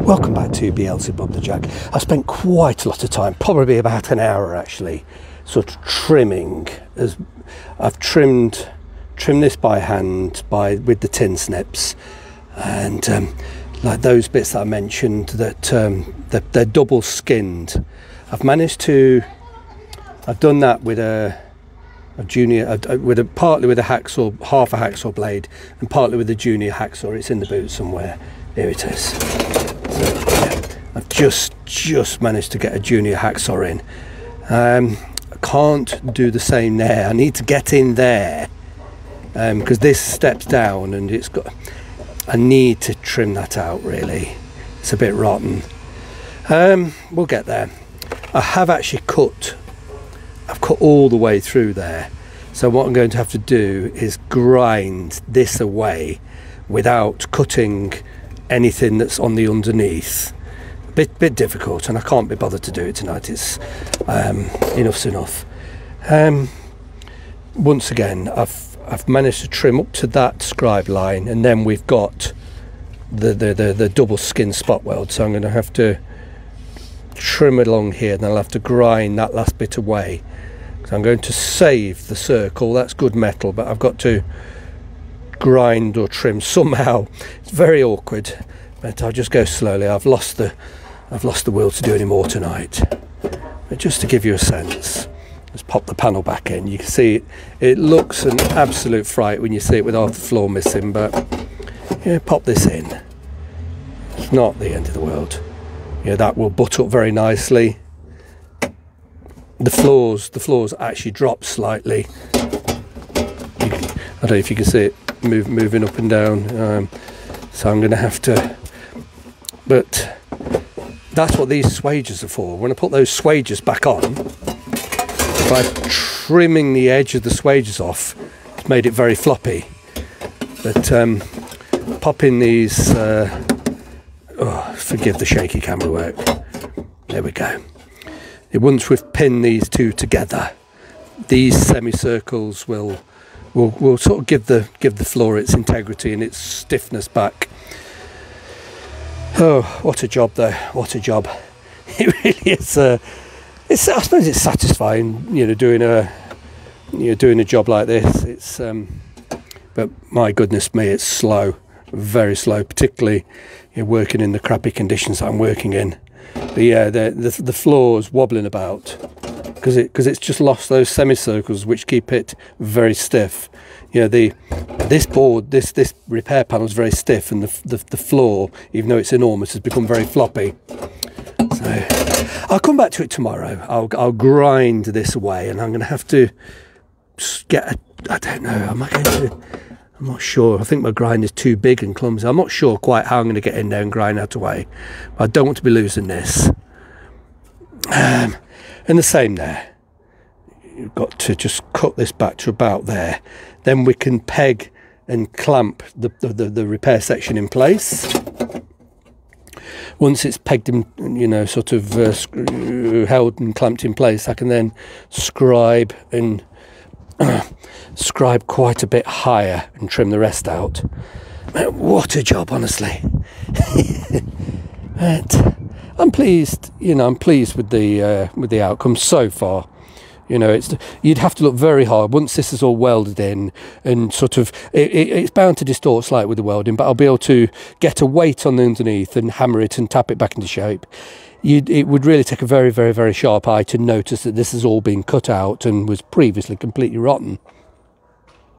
Welcome back to BLC Bob the Jack. I spent quite a lot of time, probably about an hour actually, sort of trimming. As I've trimmed this by hand with the tin snips, and like those bits that I mentioned that they're double skinned. I've done that with a junior, partly with a hacksaw, half a hacksaw blade, and partly with a junior hacksaw. It's in the boot somewhere. Here it is. So, yeah, I've just managed to get a junior hacksaw in. I can't do the same there. I need to get in there because this steps down, and I need to trim that out. Really, it's a bit rotten. We'll get there. I have actually I've cut all the way through there. So what I'm going to have to do is grind this away without cutting anything that's on the underneath. Bit difficult, and I can't be bothered to do it tonight. It's enough's enough. Once again, I've managed to trim up to that scribe line, and then we've got the double skin spot weld. So I'm going to have to trim along here, and then I'll have to grind that last bit away. So I'm going to save the circle. That's good metal, but I've got to grind or trim somehow. It's very awkward, but I'll just go slowly. I've lost the will to do any more tonight. But just to give you a sense, let's pop the panel back in. You can see it looks an absolute fright when you see it with half the floor missing, but yeah, pop this in. It's not the end of the world. Yeah, that will butt up very nicely. The floors actually drop slightly. I don't know if you can see it moving up and down. So I'm going to have to, but that's what these swagers are for. When I put those swagers back on, by trimming the edge of the swagers off, it's made it very floppy. But popping these, forgive the shaky camera work. There we go. Once we've pinned these two together, these semicircles will sort of give the floor its integrity and its stiffness back. Oh, what a job though! What a job! It really is. I suppose it's satisfying, doing a job like this. It's but my goodness me, it's slow, very slow, particularly working in the crappy conditions that I'm working in. But yeah, the floor's wobbling about because it's just lost those semicircles which keep it very stiff. This board, this repair panel is very stiff, and the floor, even though it's enormous, has become very floppy. So I'll come back to it tomorrow. I'll grind this away, and I'm going to have to get I don't know. Am I going to? I'm not sure. I think my grind is too big and clumsy. I'm not sure quite how I'm going to get in there and grind that away. But I don't want to be losing this. And the same there. You've got to just cut this back to about there. Then we can peg and clamp the repair section in place. Once it's pegged and sort of held and clamped in place, I can then scribe and scribe quite a bit higher and trim the rest out. What a job, honestly. But I'm pleased. I'm pleased with the outcome so far. You'd have to look very hard once this is all welded in, and sort of it's bound to distort slightly with the welding, but I'll be able to get a weight on the underneath and hammer it and tap it back into shape. It would really take a very, very, very sharp eye to notice that this has all been cut out and was previously completely rotten.